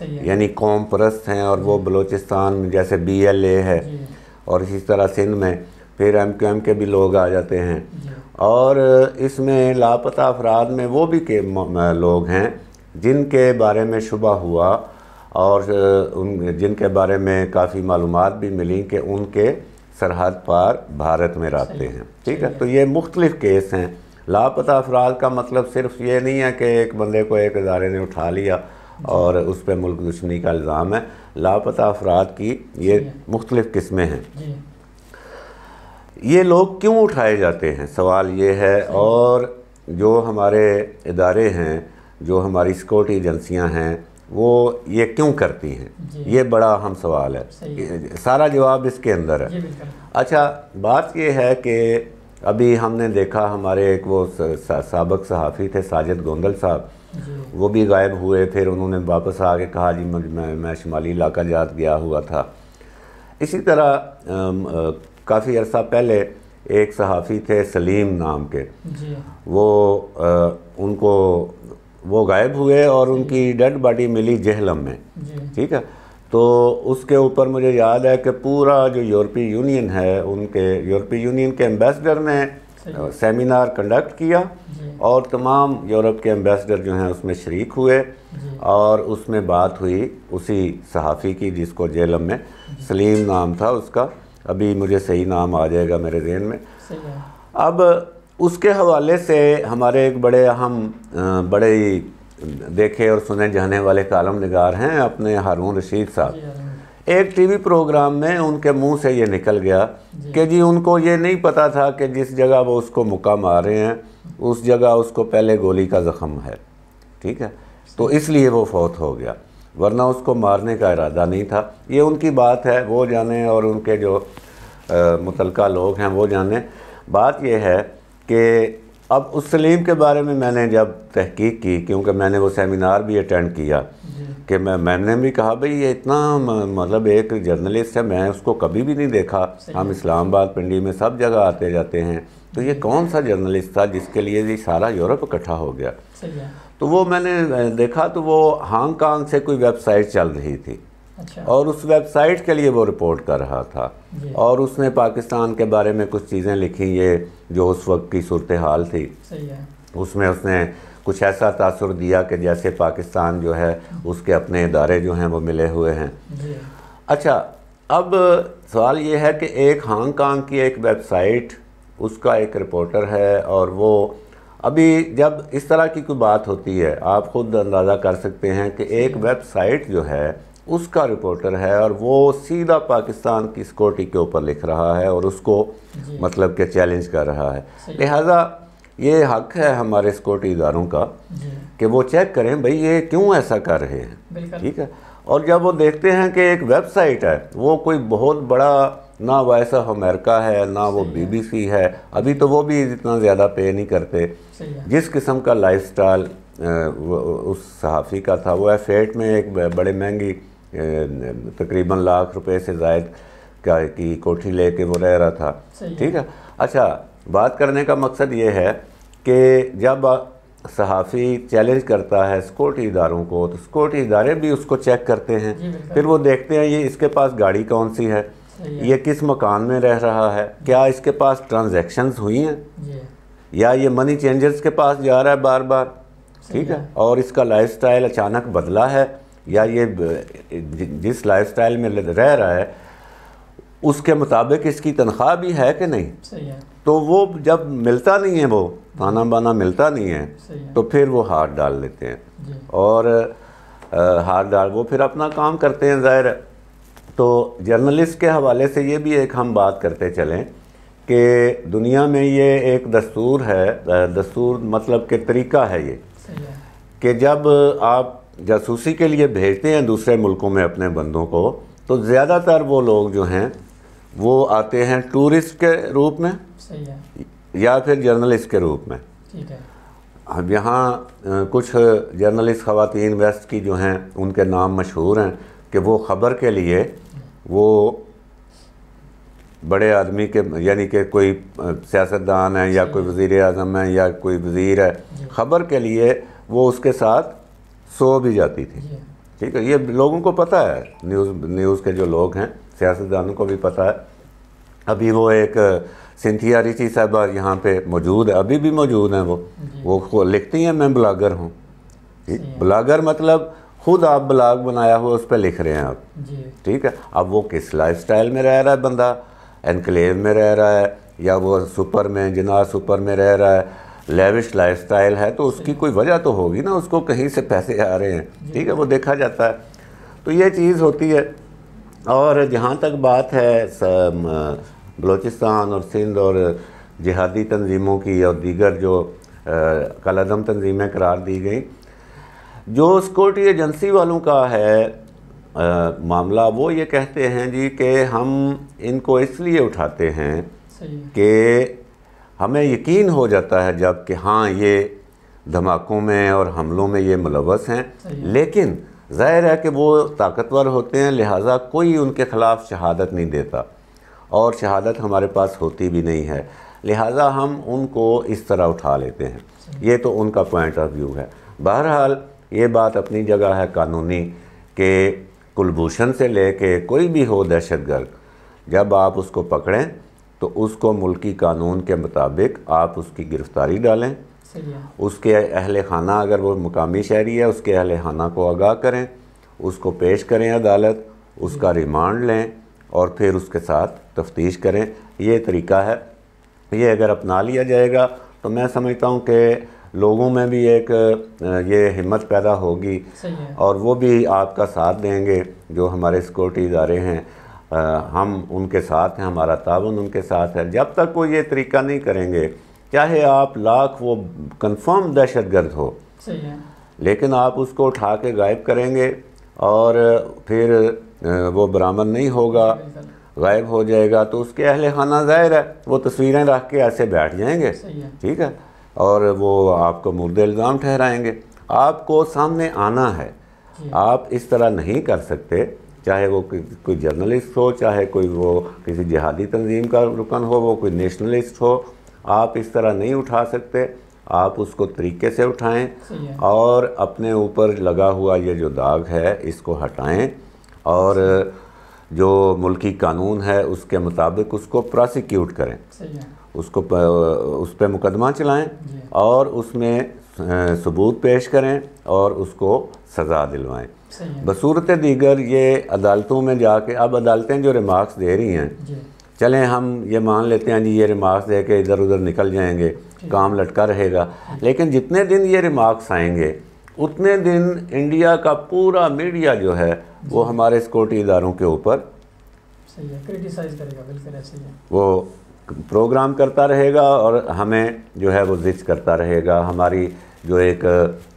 یعنی قوم پرست ہیں، اور وہ بلوچستان میں جیسے BLA ہے اور اسی طرح سندھ میں پھر MQM کے بھی لوگ آ جاتے ہیں، اور اس میں لاپتہ افراد میں وہ بھی لوگ ہیں جن کے بارے میں شبہ ہوا اور جن کے بارے میں کافی معلومات بھی ملی کہ ان کے سرحد پار بھارت میں رہتے ہیں، ٹھیک ہے۔ تو یہ مختلف کیس ہیں۔ لاپتہ افراد کا مطلب صرف یہ نہیں ہے کہ ایک بندے کو ایک ادارے نے اٹھا لیا اور اس پہ ملک دشمنی کا الزام ہے۔ لاپتہ افراد کی یہ مختلف قسمیں ہیں۔ یہ لوگ کیوں اٹھائے جاتے ہیں، سوال یہ ہے، اور جو ہمارے ادارے ہیں، جو ہماری سیکورٹی ایجنسیاں ہیں، وہ یہ کیوں کرتی ہیں، یہ بڑا اہم سوال ہے۔ سارا جواب اس کے اندر ہے۔ اچھا، بات یہ ہے کہ ابھی ہم نے دیکھا ہمارے ایک وہ سابق صحافی تھے ساجد گوندل صاحب، وہ بھی غائب ہوئے، پھر انہوں نے واپس آ کے کہا جی میں شمالی علاقہ جات گیا ہوا تھا۔ اسی طرح کافی عرصہ پہلے ایک صحافی تھے سلیم نام کے، وہ غائب ہوئے اور ان کی ڈیڈ باڈی ملی جہلم میں، ٹھیک ہے۔ تو اس کے اوپر مجھے یاد ہے کہ پورا جو یورپی یونین ہے، یورپی یونین کے ایمبیسڈر نے سیمینار کنڈکٹ کیا، اور تمام یورپ کے ایمبیسڈر جو ہیں اس میں شریک ہوئے، اور اس میں بات ہوئی اسی صحافی کی جس کو جہلم میں، سلیم نام تھا اس کا، ابھی مجھے صحیح نام آ جائے گا میرے ذہن میں۔ اب اس کے حوالے سے ہمارے ایک بڑے اہم بڑے ہی دیکھے اور سنے جانے والے کالم نگار ہیں اپنے ہارون رشید صاحب، ایک ٹی وی پروگرام میں ان کے منہ سے یہ نکل گیا کہ جی ان کو یہ نہیں پتا تھا کہ جس جگہ وہ اس کو مکہ مار رہے ہیں اس جگہ اس کو پہلے گولی کا زخم ہے، ٹھیک ہے، تو اس لیے وہ فوت ہو گیا، ورنہ اس کو مارنے کا ارادہ نہیں تھا۔ یہ ان کی بات ہے، وہ جانیں، اور ان کے جو متعلقہ لوگ ہیں وہ جانیں۔ بات یہ ہے کہ اب اس سلیم کے بارے میں نے جب تحقیق کی، کیونکہ میں نے وہ سیمینار بھی اٹینڈ کیا، کہ میں نے بھی کہا بھئی یہ اتنا مطلب ایک جرنلسٹ ہے، میں اس کو کبھی بھی نہیں دیکھا، ہم اسلام آباد پنڈی میں سب جگہ آتے جاتے ہیں، تو یہ کون سا جرنلسٹ تھا جس کے لیے یہ سارا یورپ اکٹھا ہو گیا؟ تو وہ میں نے دیکھا تو وہ ہانگ کانگ سے کوئی ویب سائٹ چل رہی تھی، اور اس ویب سائٹ کے لیے وہ رپورٹ کر رہا تھا، اور اس نے پاکستان کے بارے میں کچھ چیزیں لکھی، یہ جو اس وقت کی صورتحال تھی، اس میں اس نے کچھ ایسا تاثر دیا کہ جیسے پاکستان جو ہے اس کے اپنے ادارے جو ہیں وہ ملے ہوئے ہیں۔ اچھا، اب سوال یہ ہے کہ ایک ہانگ کانگ کی ایک ویب سائٹ، اس کا ایک رپورٹر ہے، اور وہ ابھی جب اس طرح کی کوئی بات ہوتی ہے آپ خود اندازہ کر سکتے ہیں کہ ایک ویب سائٹ جو ہے اس کا رپورٹر ہے، اور وہ سیدھا پاکستان کی سیکورٹی کے اوپر لکھ رہا ہے اور اس کو مطلب کہ چیلنج کر رہا ہے۔ لہٰذا یہ حق ہے ہمارے سیکورٹی اداروں کا کہ وہ چیک کریں بھئی یہ کیوں ایسا کر رہے ہیں، ٹھیک ہے۔ اور جب وہ دیکھتے ہیں کہ ایک ویب سائٹ ہے، وہ کوئی بہت بڑا نہ وائس آف امریکہ ہے، نہ وہ BBC ہے، ابھی تو وہ بھی اتنا زیادہ پے نہیں کرتے، جس قسم کا لائف سٹائل اس صحافی کا تھا، وہ F8 میں ایک بڑے مہنگی تقریباً ₹1,00,000 سے زائد کی کوٹھی لے کے وہ رہ رہا تھا، ٹھیک ہے۔ اچھا، بات کرنے کا مقصد یہ ہے کہ جب صحافی چیلنج کرتا ہے سیکورٹی اداروں کو، تو سیکورٹی ادارے بھی اس کو چیک کرتے ہیں، پھر وہ دیکھتے ہیں یہ اس کے پاس گاڑی کون سی ہے، یہ کس مکان میں رہ رہا ہے، کیا اس کے پاس ٹرانزیکشنز ہوئی ہیں، یا یہ منی چینجرز کے پاس جا رہا ہے بار بار، ٹھیک ہے، اور اس کا لائف سٹائل اچانک بدلا ہے، یا یہ جس لائف سٹائل میں رہ رہا ہے اس کے مطابق اس کی تنخواہ بھی ہے کہ نہیں۔ تو وہ جب ملتا نہیں ہے، وہ تانا بانا ملتا نہیں ہے، تو پھر وہ ہاتھ ڈال لیتے ہیں، اور ہاتھ ڈال وہ پھر اپنا کام کرتے ہیں، ظاہر ہے۔ تو جرنلسٹ کے حوالے سے یہ بھی ایک ہم بات کرتے چلیں کہ دنیا میں یہ ایک دستور ہے، دستور مطلب کہ طریقہ ہے یہ، کہ جب آپ جاسوسی کے لیے بھیجتے ہیں دوسرے ملکوں میں اپنے بندوں کو، تو زیادہ تر وہ لوگ جو ہیں وہ آتے ہیں ٹورسٹ کے روپ میں یا پھر جرنلسٹ کے روپ میں۔ اب یہاں کچھ جرنلسٹ خواتین ویسٹ کی جو ہیں ان کے نام مشہور ہیں کہ وہ خبر کے لیے وہ بڑے آدمی کے، یعنی کہ کوئی سیاستدان ہے یا کوئی وزیر اعظم ہے یا کوئی وزیر ہے، خبر کے لیے وہ اس کے ساتھ سو بھی جاتی تھی، ٹھیک ہے، یہ لوگوں کو پتہ ہے، نیوز کے جو لوگ ہیں سیاستدانوں کو بھی پتہ ہے. ابھی وہ ایک سنتھیا ریچی صاحبہ یہاں پہ موجود ہے، ابھی بھی موجود ہیں. وہ لکھتی ہیں میں بلاگر ہوں. بلاگر مطلب خود آپ بلاگ بنایا ہوا اس پہ لکھ رہے ہیں آپ. ٹھیک ہے، اب وہ کس لائف سٹائل میں رہ رہا ہے بندہ، انکلیو میں رہ رہا ہے یا وہ سپر میں جناح سپر میں رہ رہا ہے، لیوش لائف سٹائل ہے، تو اس کی کوئی وجہ تو ہوگی نا، اس کو کہیں سے پیسے آ رہے ہیں. ٹھیک ہے، وہ دیکھا جاتا ہے. تو یہ چیز ہوتی ہے. اور جہاں تک بات ہے بلوچستان اور سندھ اور جہادی تنظیموں کی اور دیگر جو کالعدم تنظیمیں قرار دی گئیں، جو سیکورٹی ایجنسی والوں کا ہے معاملہ، وہ یہ کہتے ہیں جی کہ ہم ان کو اس لیے اٹھاتے ہیں کہ ہمیں یقین ہو جاتا ہے جب کہ ہاں یہ دھماکوں میں اور حملوں میں یہ ملوث ہیں، لیکن ظاہر ہے کہ وہ طاقتور ہوتے ہیں، لہٰذا کوئی ان کے خلاف شہادت نہیں دیتا اور شہادت ہمارے پاس ہوتی بھی نہیں ہے، لہٰذا ہم ان کو اس طرح اٹھا لیتے ہیں. یہ تو ان کا پوائنٹ آف ویو ہے. بہرحال یہ بات اپنی جگہ ہے قانونی کہ کلبھوشن سے لے کے کوئی بھی ہو دہشت گرد، جب آپ اس کو پکڑیں تو اس کو ملکی قانون کے مطابق آپ اس کی گرفتاری ڈالیں. اس کے اہل خانہ اگر وہ مقامی شہری ہے اس کے اہل خانہ کو آگاہ کریں، اس کو پیش کریں عدالت، اس کا ریمانڈ لیں اور پھر اس کے ساتھ تفتیش کریں. یہ طریقہ ہے. یہ اگر اپنا لیا جائے گا تو میں سمجھتا ہوں کہ لوگوں میں بھی ایک یہ ہمت پیدا ہوگی اور وہ بھی آپ کا ساتھ دیں گے. جو ہمارے سیکورٹی ادارے ہیں ہم ان کے ساتھ ہیں، ہمارا تعاون ان کے ساتھ ہے. جب تک وہ یہ طریقہ نہیں کریں گے، چاہے آپ لاکھ وہ کنفرم دہشت گرد ہو، لیکن آپ اس کو اٹھا کے غائب کریں گے اور پھر وہ برآمد نہیں ہوگا، غائب ہو جائے گا، تو اس کے اہل خانہ ظاہر ہے وہ تصویریں رکھ کے ایسے بیٹھ جائیں گے. ٹھیک ہے، اور وہ آپ کو مورد الزام ٹھہرائیں گے. آپ کو سامنے آنا ہے. آپ اس طرح نہیں کر سکتے، چاہے وہ کوئی جرنلسٹ ہو، چاہے کوئی وہ کسی جہادی تنظیم کا رکن ہو، وہ کوئی نیشنلسٹ ہو، آپ اس طرح نہیں اٹھا سکتے. آپ اس کو طریقے سے اٹھائیں اور اپنے اوپر لگا ہوا یہ جو داغ ہے اس کو ہٹائیں اور جو ملکی قانون ہے اس کے مطابق اس کو پراسیکیوٹ کریں، اس پہ مقدمہ چلائیں اور اس میں ثبوت پیش کریں اور اس کو سزا دلوائیں. بصورت دیگر یہ عدالتوں میں جا کے، اب عدالتیں جو ریمارکس دے رہی ہیں، چلیں ہم یہ مان لیتے ہیں جی یہ ریمارکس دے کے ادھر ادھر نکل جائیں گے، کام لٹکا رہے گا، لیکن جتنے دن یہ ریمارکس آئیں گے اتنے دن انڈیا کا پورا میڈیا جو ہے وہ ہمارے سیکورٹی اداروں کے اوپر وہ پروگرام کرتا رہے گا اور ہمیں جو ہے وہ زج کرتا رہے گا، ہماری جو ایک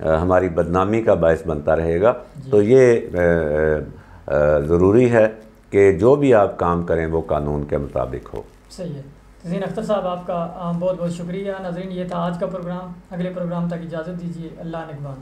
ہماری بدنامی کا باعث بنتا رہے گا. تو یہ ضروری ہے کہ جو بھی آپ کام کریں وہ قانون کے مطابق ہو. صحیح ہے. تزین اختر صاحب آپ کا بہت بہت شکریہ. ناظرین یہ تھا آج کا پروگرام. اگلے پروگرام تک اجازت دیجیے. اللہ نگہبان.